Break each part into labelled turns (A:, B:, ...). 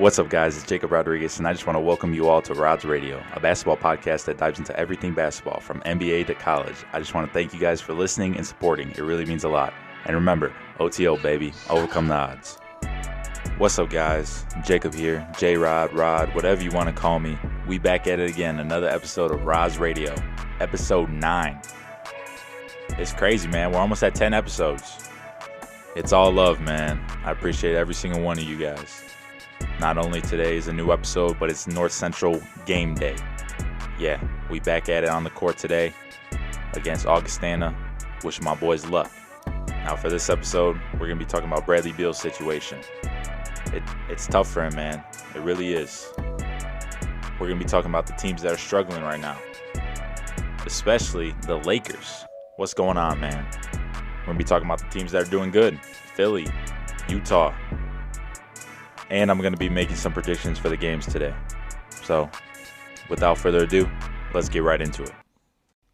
A: What's up, guys? It's Jacob Rodriguez, and I just want to welcome you all to Rod's Radio, a basketball podcast that dives into everything basketball, from NBA to college. I just want to thank you guys for listening and supporting. It really means a lot. And remember, OTO, baby. Overcome the odds. What's up, guys? Jacob here. J-Rod, Rod, whatever you want to call me. We back at it again. Another episode of Rod's Radio, episode 9. It's crazy, man. We're almost at 10 episodes. It's all love, man. I appreciate every single one of you guys. Not only today is a new episode, but it's North Central game day. Yeah, we back at it on the court today against Augustana. Wishing my boys luck. Now for this episode, we're going to be talking about Bradley Beal's situation. It's tough for him, man. It really is. We're going to be talking about the teams that are struggling right now. Especially the Lakers. What's going on, man? We're going to be talking about the teams that are doing good. Philly, Utah. And I'm going to be making some predictions for the games today. So, without further ado, let's get right into it.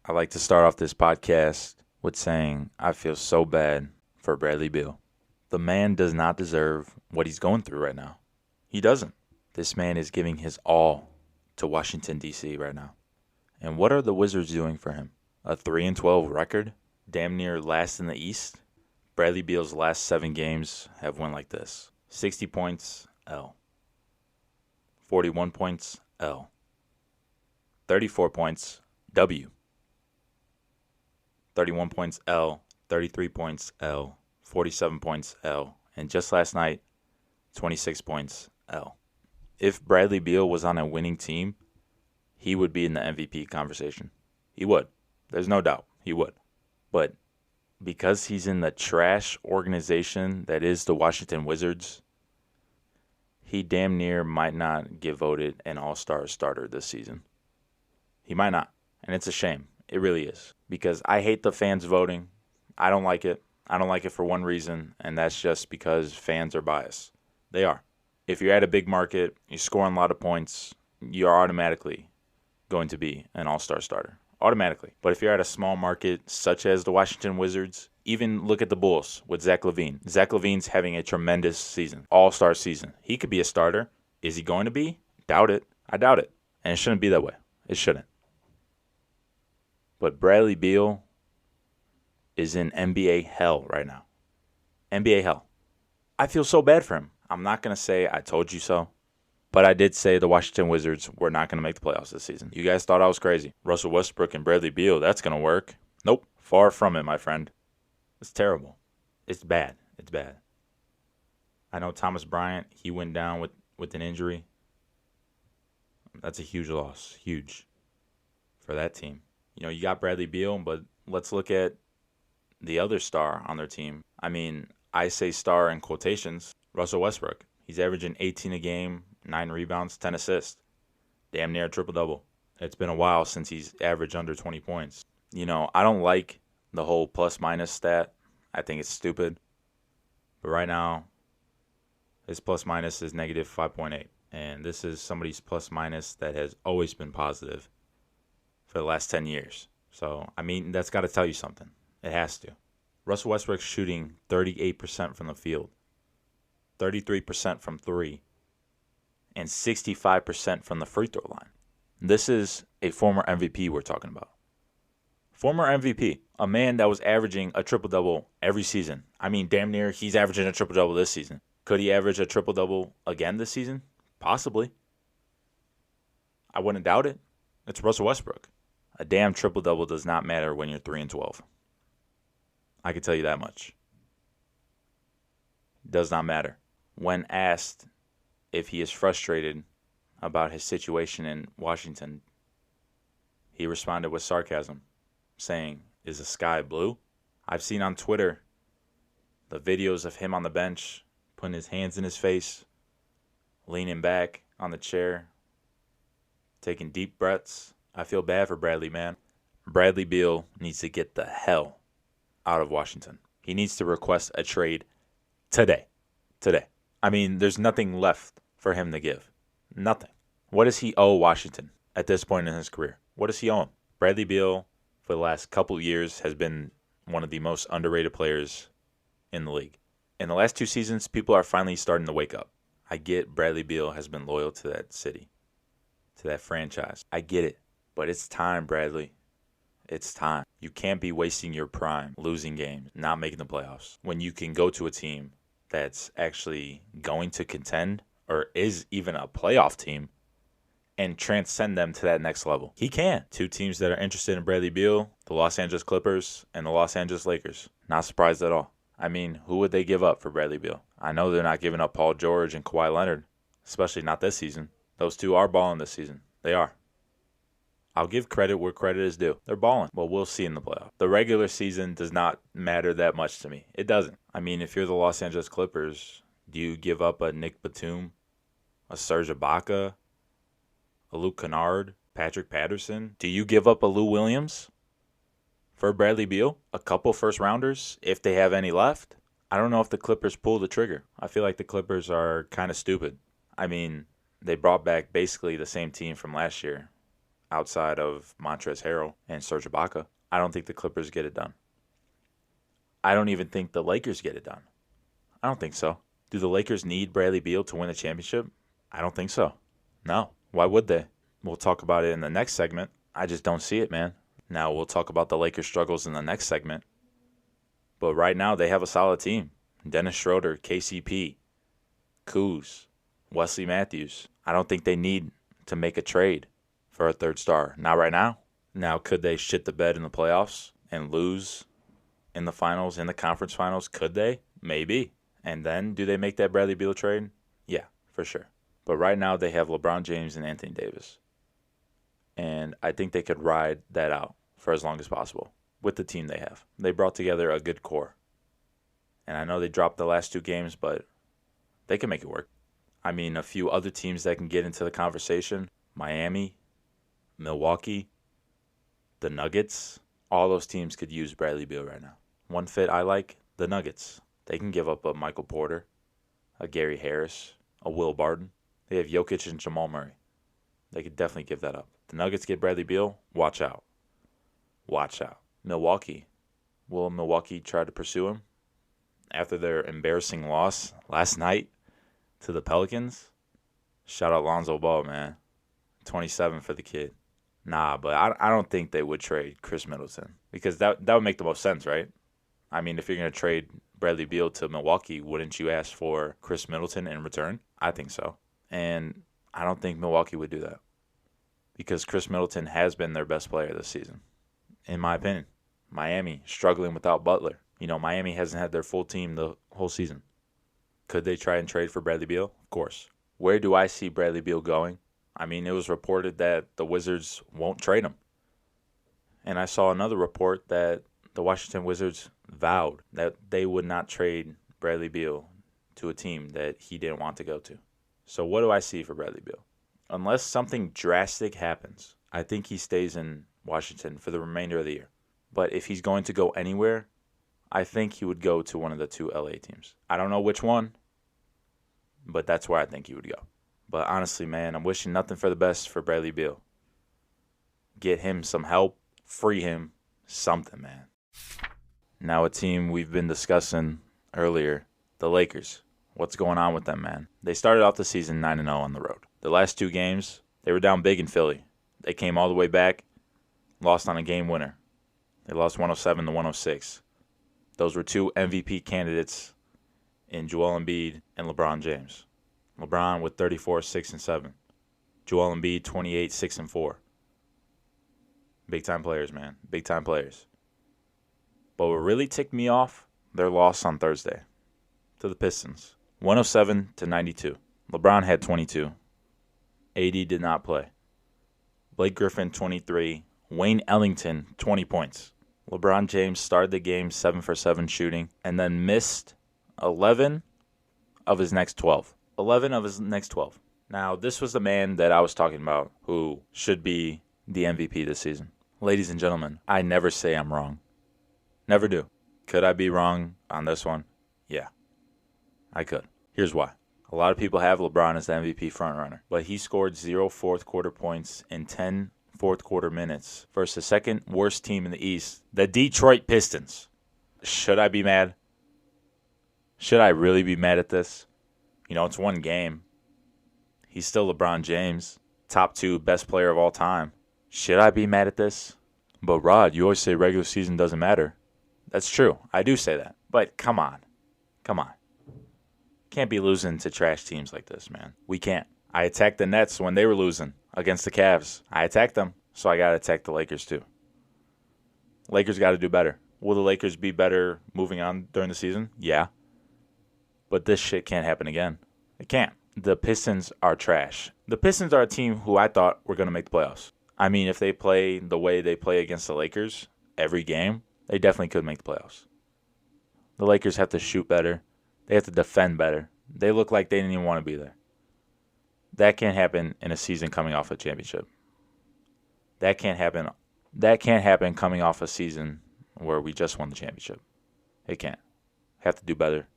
A: I like to start off this podcast with saying I feel so bad for Bradley Beal. The man does not deserve what he's going through right now. He doesn't. This man is giving his all to Washington, D.C. right now. And what are the Wizards doing for him? A 3-12 record? Damn near last in the East? Bradley Beal's last 7 games have went like this. 60 points, L. 41 points, L. 34 points, W. 31 points, L. 33 points, L. 47 points, L. And just last night, 26 points, L. If Bradley Beal was on a winning team, he would be in the MVP conversation. He would. There's no doubt. He would. But because he's in the trash organization that is the Washington Wizards, he damn near might not get voted an all-star starter this season. He might not. And it's a shame. It really is. Because I hate the fans voting. I don't like it. I don't like it for one reason, and that's just because fans are biased. They are. If you're at a big market, you're scoring a lot of points, you're automatically going to be an all-star starter. Automatically. But if you're at a small market such as the Washington Wizards, even look at the Bulls with Zach LaVine. Zach LaVine's having a tremendous season, all-star season. He could be a starter. Is he going to be? Doubt it. I doubt it. And it shouldn't be that way. It shouldn't. But Bradley Beal is in NBA hell right now. NBA hell. I feel so bad for him. I'm not going to say I told you so. But I did say the Washington Wizards were not going to make the playoffs this season. You guys thought I was crazy. Russell Westbrook and Bradley Beal, that's going to work. Nope. Far from it, my friend. It's terrible. It's bad. It's bad. I know Thomas Bryant, he went down with an injury. That's a huge loss. Huge for that team. You know, you got Bradley Beal, but let's look at the other star on their team. I mean, I say star in quotations. Russell Westbrook. He's averaging 18 a game. 9 rebounds, 10 assists. Damn near a triple-double. It's been a while since he's averaged under 20 points. You know, I don't like the whole plus-minus stat. I think it's stupid. But right now, his plus-minus is negative 5.8. And this is somebody's plus-minus that has always been positive for the last 10 years. So, I mean, that's got to tell you something. It has to. Russell Westbrook's shooting 38% from the field. 33% from 3. And 65% from the free throw line. This is a former MVP we're talking about. Former MVP. A man that was averaging a triple-double every season. I mean, damn near he's averaging a triple-double this season. Could he average a triple-double again this season? Possibly. I wouldn't doubt it. It's Russell Westbrook. A damn triple-double does not matter when you're 3-12. I can tell you that much. It does not matter. When asked if he is frustrated about his situation in Washington, he responded with sarcasm, saying, "Is the sky blue?" I've seen on Twitter the videos of him on the bench, putting his hands in his face, leaning back on the chair, taking deep breaths. I feel bad for Bradley, man. Bradley Beal needs to get the hell out of Washington. He needs to request a trade today. Today. I mean, there's nothing left for him to give. Nothing. What does he owe Washington at this point in his career? What does he owe him? Bradley Beal, for the last couple years, has been one of the most underrated players in the league. In the last 2 seasons, people are finally starting to wake up. I get Bradley Beal has been loyal to that city, to that franchise. I get it. But it's time, Bradley. It's time. You can't be wasting your prime, losing games, not making the playoffs, when you can go to a team that's actually going to contend or is even a playoff team and transcend them to that next level. He can. Two teams that are interested in Bradley Beal, the Los Angeles Clippers and the Los Angeles Lakers. Not surprised at all. I mean, who would they give up for Bradley Beal? I know they're not giving up Paul George and Kawhi Leonard, especially not this season. Those two are balling this season. They are. I'll give credit where credit is due. They're balling. Well, we'll see in the playoffs. The regular season does not matter that much to me. It doesn't. I mean, if you're the Los Angeles Clippers, do you give up a Nick Batum, a Serge Ibaka, a Luke Kennard, Patrick Patterson? Do you give up a Lou Williams for Bradley Beal? A couple first-rounders, if they have any left? I don't know if the Clippers pull the trigger. I feel like the Clippers are kind of stupid. I mean, they brought back basically the same team from last year, outside of Montrezl Harrell and Serge Ibaka. I don't think the Clippers get it done. I don't even think the Lakers get it done. I don't think so. Do the Lakers need Bradley Beal to win a championship? I don't think so. No. Why would they? We'll talk about it in the next segment. I just don't see it, man. Now, we'll talk about the Lakers' struggles in the next segment. But right now, they have a solid team. Dennis Schroeder, KCP, Kuz, Wesley Matthews. I don't think they need to make a trade for a third star. Not right now. Now, could they shit the bed in the playoffs and lose in the finals, in the conference finals? Could they? Maybe. And then, do they make that Bradley Beal trade? Yeah, for sure. But right now, they have LeBron James and Anthony Davis. And I think they could ride that out for as long as possible with the team they have. They brought together a good core. And I know they dropped the last two games, but they can make it work. I mean, a few other teams that can get into the conversation, Miami, Milwaukee, the Nuggets, all those teams could use Bradley Beal right now. One fit I like, the Nuggets. They can give up a Michael Porter, a Gary Harris, a Will Barton. They have Jokic and Jamal Murray. They could definitely give that up. The Nuggets get Bradley Beal, watch out. Watch out. Milwaukee. Will Milwaukee try to pursue him after their embarrassing loss last night to the Pelicans? Shout out Lonzo Ball, man. 27 for the kid. Nah, but I don't think they would trade Chris Middleton because that would make the most sense, right? I mean, if you're going to trade Bradley Beal to Milwaukee, wouldn't you ask for Chris Middleton in return? I think so. And I don't think Milwaukee would do that because Chris Middleton has been their best player this season, in my opinion. Miami struggling without Butler. You know, Miami hasn't had their full team the whole season. Could they try and trade for Bradley Beal? Of course. Where do I see Bradley Beal going? I mean, it was reported that the Wizards won't trade him. And I saw another report that the Washington Wizards vowed that they would not trade Bradley Beal to a team that he didn't want to go to. So what do I see for Bradley Beal? Unless something drastic happens, I think he stays in Washington for the remainder of the year. But if he's going to go anywhere, I think he would go to one of the two LA teams. I don't know which one, but that's where I think he would go. But honestly, man, I'm wishing nothing for the best for Bradley Beal. Get him some help, free him, something, man. Now a team we've been discussing earlier, the Lakers. What's going on with them, man? They started off the season 9-0 on the road. The last two games, they were down big in Philly. They came all the way back, lost on a game winner. They lost 107-106. Those were two MVP candidates in Joel Embiid and LeBron James. LeBron with 34, 6, and 7. Joel Embiid, 28, 6, and 4. Big-time players, man. Big-time players. But what really ticked me off, their loss on Thursday to the Pistons. 107-92. LeBron had 22. AD did not play. Blake Griffin, 23. Wayne Ellington, 20 points. LeBron James started the game 7 for 7 shooting and then missed 11 of his next 12. 11 of his next 12. Now, this was the man that I was talking about who should be the MVP this season. Ladies and gentlemen, I never say I'm wrong. Never do. Could I be wrong on this one? Yeah, I could. Here's why. A lot of people have LeBron as the MVP frontrunner, but he scored 0 fourth-quarter points in 10 fourth-quarter minutes versus the second worst team in the East, the Detroit Pistons. Should I be mad? Should I really be mad at this? It's one game. He's still LeBron James, top 2 best player of all time. Should I be mad at this? But Rod, you always say regular season doesn't matter. That's true. I do say that. But come on. Can't be losing to trash teams like this, man. We can't. I attacked the Nets when they were losing against the Cavs. I attacked them, so I got to attack the Lakers too. Lakers got to do better. Will the Lakers be better moving on during the season? Yeah. But this shit can't happen again. It can't. The Pistons are trash. The Pistons are a team who I thought were going to make the playoffs. I mean, if they play the way they play against the Lakers every game, they definitely could make the playoffs. The Lakers have to shoot better. They have to defend better. They look like they didn't even want to be there. That can't happen in a season coming off a championship. That can't happen coming off a season where we just won the championship. It can't. Have to do better.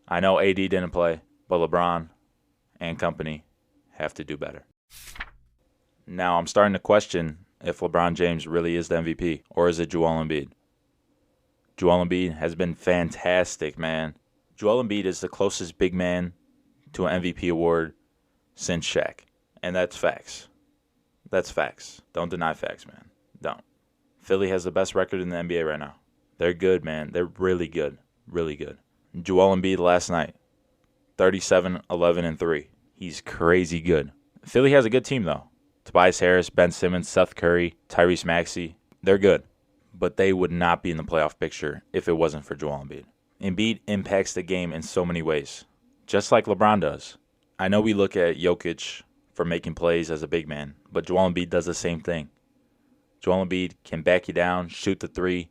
A: I know AD didn't play, but LeBron and company have to do better. Now I'm starting to question if LeBron James really is the MVP, or is it Joel Embiid? Joel Embiid has been fantastic, man. Joel Embiid is the closest big man to an MVP award since Shaq. And that's facts. That's facts. Don't deny facts, man. Don't. Philly has the best record in the NBA right now. They're good, man. They're really good. Really good. Joel Embiid last night, 37, 11, and 3. He's crazy good. Philly has a good team, though. Tobias Harris, Ben Simmons, Seth Curry, Tyrese Maxey. They're good. But they would not be in the playoff picture if it wasn't for Joel Embiid. Embiid impacts the game in so many ways, just like LeBron does. I know we look at Jokic for making plays as a big man, but Joel Embiid does the same thing. Joel Embiid can back you down, shoot the 3,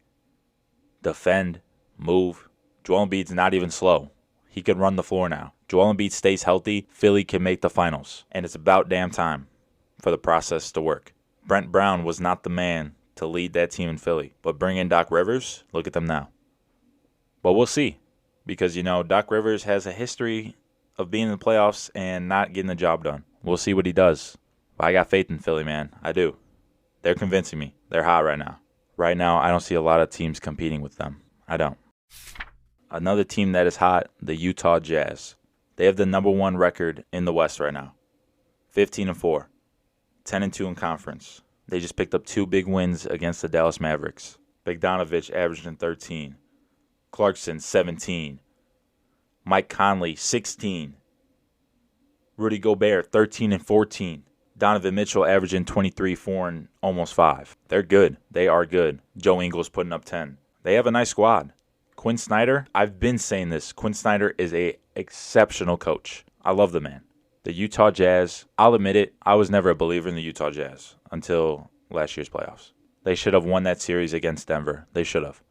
A: defend, move. Joel Embiid's not even slow. He can run the floor now. Joel Embiid stays healthy, Philly can make the finals. And it's about damn time for the process to work. Brent Brown was not the man to lead that team in Philly. But bring in Doc Rivers, look at them now. But we'll see. Because, Doc Rivers has a history of being in the playoffs and not getting the job done. We'll see what he does. But I got faith in Philly, man. I do. They're convincing me. They're hot right now. Right now, I don't see a lot of teams competing with them. I don't. Another team that is hot, the Utah Jazz. They have the number 1 record in the West right now. 15-4. 10-2 in conference. They just picked up 2 big wins against the Dallas Mavericks. Bogdanovich averaging 13. Clarkson, 17. Mike Conley, 16. Rudy Gobert, 13 and 14. Donovan Mitchell averaging 23, 4, and almost 5. They're good. They are good. Joe Ingles putting up 10. They have a nice squad. Quinn Snyder, I've been saying this. Quinn Snyder is an exceptional coach. I love the man. The Utah Jazz, I'll admit it, I was never a believer in the Utah Jazz until last year's playoffs. They should have won that series against Denver. They should have.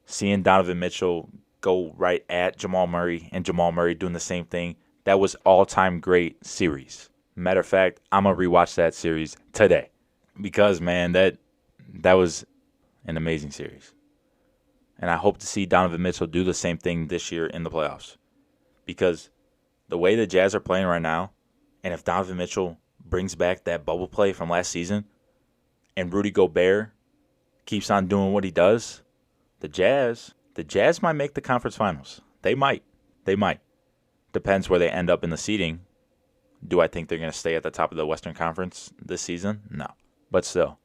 A: Seeing Donovan Mitchell go right at Jamal Murray and Jamal Murray doing the same thing, that was all-time great series. Matter of fact, I'm going to rewatch that series today because, man, that was an amazing series. And I hope to see Donovan Mitchell do the same thing this year in the playoffs. Because the way the Jazz are playing right now, and if Donovan Mitchell brings back that bubble play from last season, and Rudy Gobert keeps on doing what he does, the Jazz might make the conference finals. They might. Depends where they end up in the seeding. Do I think they're going to stay at the top of the Western Conference this season? No. But still,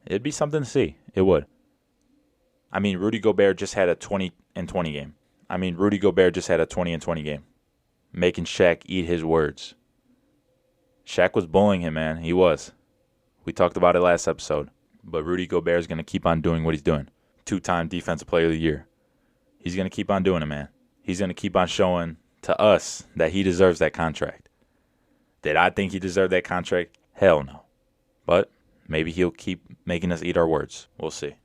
A: it'd be something to see. It would. I mean, Rudy Gobert just had a 20-20 game. Making Shaq eat his words. Shaq was bullying him, man. He was. We talked about it last episode. But Rudy Gobert is going to keep on doing what he's doing. 2-time Defensive Player of the Year. He's going to keep on doing it, man. He's going to keep on showing to us that he deserves that contract. Did I think he deserved that contract? Hell no. But maybe he'll keep making us eat our words. We'll see.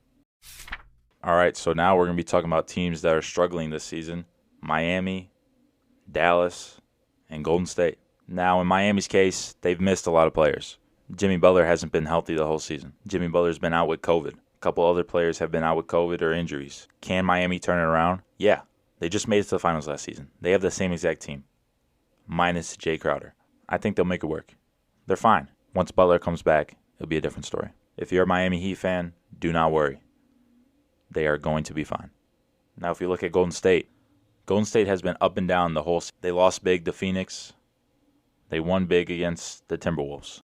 A: All right, so now we're going to be talking about teams that are struggling this season. Miami, Dallas, and Golden State. Now, in Miami's case, they've missed a lot of players. Jimmy Butler hasn't been healthy the whole season. Jimmy Butler's been out with COVID. A couple other players have been out with COVID or injuries. Can Miami turn it around? Yeah. They just made it to the finals last season. They have the same exact team, minus Jay Crowder. I think they'll make it work. They're fine. Once Butler comes back, it'll be a different story. If you're a Miami Heat fan, do not worry. They are going to be fine. Now, if you look at Golden State, Golden State has been up and down the whole season. They lost big to Phoenix. They won big against the Timberwolves.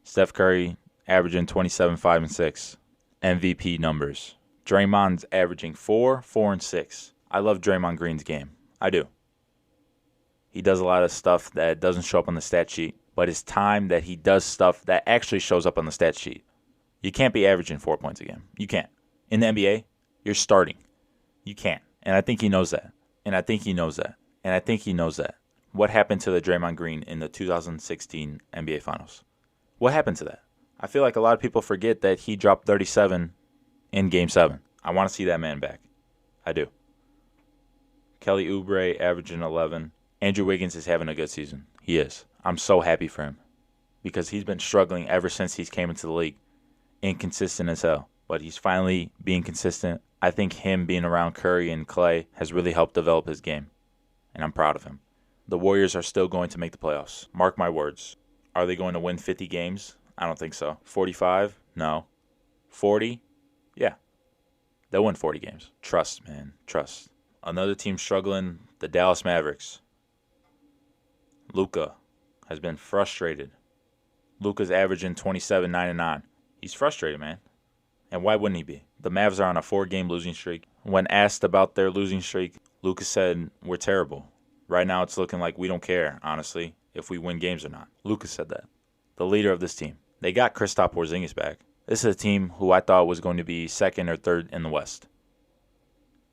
A: Steph Curry averaging 27, 5, and 6. MVP numbers. Draymond's averaging 4, 4, and 6. I love Draymond Green's game. I do. He does a lot of stuff that doesn't show up on the stat sheet, but it's time that he does stuff that actually shows up on the stat sheet. You can't be averaging 4 points a game. You can't. In the NBA, you're starting. You can't. And I think he knows that. And I think he knows that. And I think he knows that. What happened to the Draymond Green in the 2016 NBA Finals? What happened to that? I feel like a lot of people forget that he dropped 37 in Game 7. I want to see that man back. I do. Kelly Oubre averaging 11. Andrew Wiggins is having a good season. He is. I'm so happy for him because he's been struggling ever since he's came into the league. Inconsistent as hell, but he's finally being consistent. I think him being around Curry and Clay has really helped develop his game, and I'm proud of him. The Warriors are still going to make the playoffs. Mark my words. Are they going to win 50 games? I don't think so. 45? No. 40? Yeah. They'll win 40 games. Trust, man. Trust. Another team struggling, the Dallas Mavericks. Luka has been frustrated. Luka's averaging 27, 9, and 9. He's frustrated, man. And why wouldn't he be? The Mavs are on a 4-game losing streak. When asked about their losing streak, Luka said, "We're terrible. Right now it's looking like we don't care, honestly, if we win games or not." Luka said that. The leader of this team. They got Kristaps Porzingis back. This is a team who I thought was going to be second or third in the West.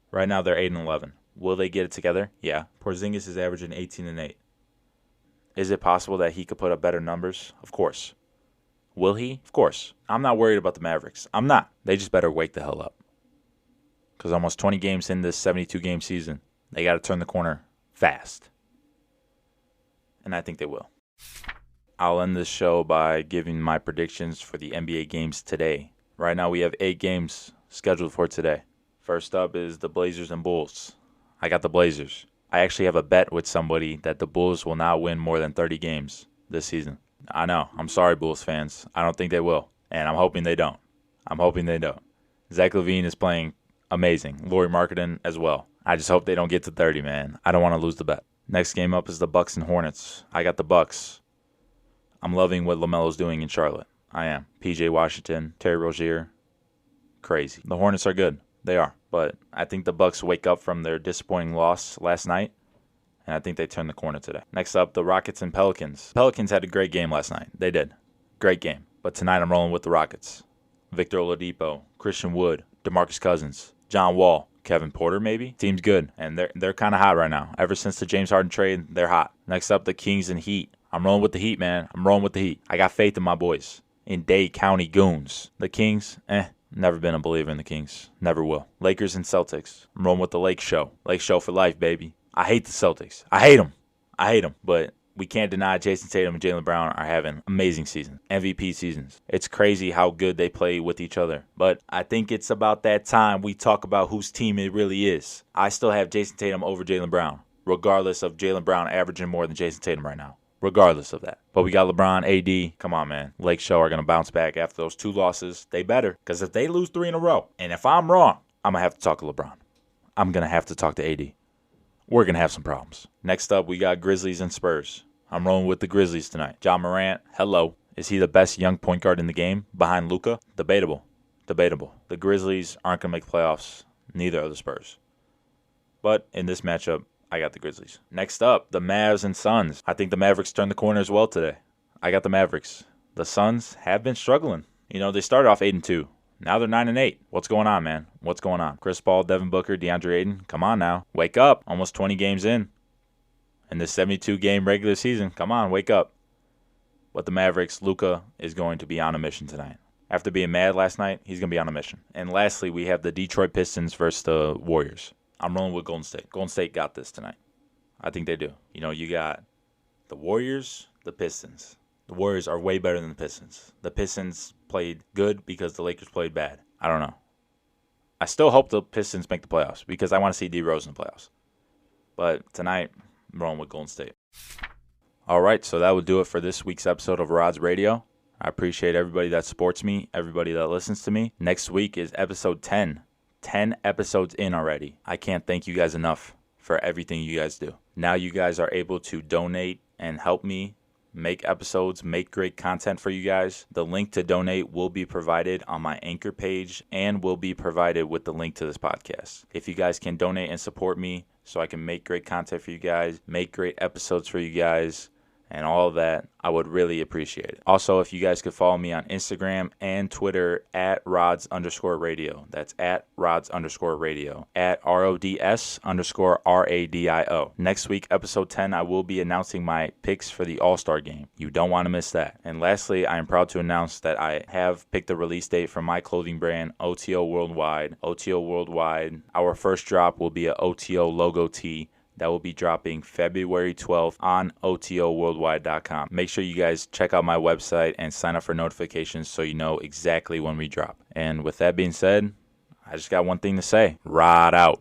A: Right now they're 8 and 11. Will they get it together? Yeah. Porzingis is averaging 18 and 8. Is it possible that he could put up better numbers? Of course. Will he? Of course. I'm not worried about the Mavericks. I'm not. They just better wake the hell up. Because almost 20 games in this 72-game season, they got to turn the corner fast. And I think they will. I'll end this show by giving my predictions for the NBA games today. Right now we have 8 games scheduled for today. First up is the Blazers and Bulls. I got the Blazers. I actually have a bet with somebody that the Bulls will not win more than 30 games this season. I know. I'm sorry, Bulls fans. I don't think they will. And I'm hoping they don't. Zach LaVine is playing amazing. Lauri Markkanen as well. I just hope they don't get to 30, man. I don't want to lose the bet. Next game up is the Bucks and Hornets. I got the Bucks. I'm loving what LaMelo's doing in Charlotte. I am. PJ Washington, Terry Rozier. Crazy. The Hornets are good. They are. But I think the Bucks wake up from their disappointing loss last night. And I think they turn the corner today. Next up, the Rockets and Pelicans. Pelicans had a great game last night. They did. Great game. But tonight I'm rolling with the Rockets. Victor Oladipo, Christian Wood, DeMarcus Cousins, John Wall, Kevin Porter maybe. Team's good. And they're kind of hot right now. Ever since the James Harden trade, they're hot. Next up, the Kings and Heat. I'm rolling with the Heat, man. I'm rolling with the Heat. I got faith in my boys. In Dade County Goons. The Kings, never been a believer in the Kings. Never will. Lakers and Celtics. I'm rolling with the Lake Show. Lake Show for life, baby. I hate the Celtics. I hate them. But we can't deny Jason Tatum and Jaylen Brown are having amazing seasons. MVP seasons. It's crazy how good they play with each other. But I think it's about that time we talk about whose team it really is. I still have Jason Tatum over Jaylen Brown, regardless of Jaylen Brown averaging more than Jason Tatum right now. Regardless of that. But we got LeBron, AD. Come on, man. Lake Show are going to bounce back after those 2 losses. They better. Because if they lose 3 in a row, and if I'm wrong, I'm going to have to talk to LeBron. I'm going to have to talk to AD. We're going to have some problems. Next up, we got Grizzlies and Spurs. I'm rolling with the Grizzlies tonight. Ja Morant, hello. Is he the best young point guard in the game behind Luka? Debatable. The Grizzlies aren't going to make the playoffs. Neither are the Spurs. But in this matchup, I got the Grizzlies. Next up, the Mavs and Suns. I think the Mavericks turned the corner as well today. I got the Mavericks. The Suns have been struggling. They started off 8 and 2. Now they're 9 and 8. What's going on, man? What's going on? Chris Paul, Devin Booker, DeAndre Ayton. Come on now. Wake up. Almost 20 games in this 72-game regular season. Come on, wake up. But the Mavericks, Luka is going to be on a mission tonight. After being mad last night, he's going to be on a mission. And lastly, we have the Detroit Pistons versus the Warriors. I'm rolling with Golden State. Golden State got this tonight. I think they do. You got the Warriors, the Pistons. The Warriors are way better than the Pistons. The Pistons played good because the Lakers played bad. I don't know. I still hope the Pistons make the playoffs because I want to see D Rose in the playoffs. But tonight, I'm rolling with Golden State. All right, so that would do it for this week's episode of Rod's Radio. I appreciate everybody that supports me, everybody that listens to me. Next week is episode 10. 10 episodes in already. I can't thank you guys enough for everything you guys do. Now you guys are able to donate and help me make episodes, make great content for you guys. The link to donate will be provided on my Anchor page and will be provided with the link to this podcast. If you guys can donate and support me so I can make great content for you guys, make great episodes for you guys, and all of that, I would really appreciate it. Also, if you guys could follow me on Instagram and Twitter at Rods_radio. That's at Rods_radio. At RODS_RADIO. Next week, episode 10, I will be announcing my picks for the All-Star game. You don't want to miss that. And lastly, I am proud to announce that I have picked the release date for my clothing brand, OTO Worldwide. OTO Worldwide. Our first drop will be a OTO logo tee that will be dropping February 12th on OTOworldwide.com. Make sure you guys check out my website and sign up for notifications so you know exactly when we drop. And with that being said, I just got one thing to say. Rod out.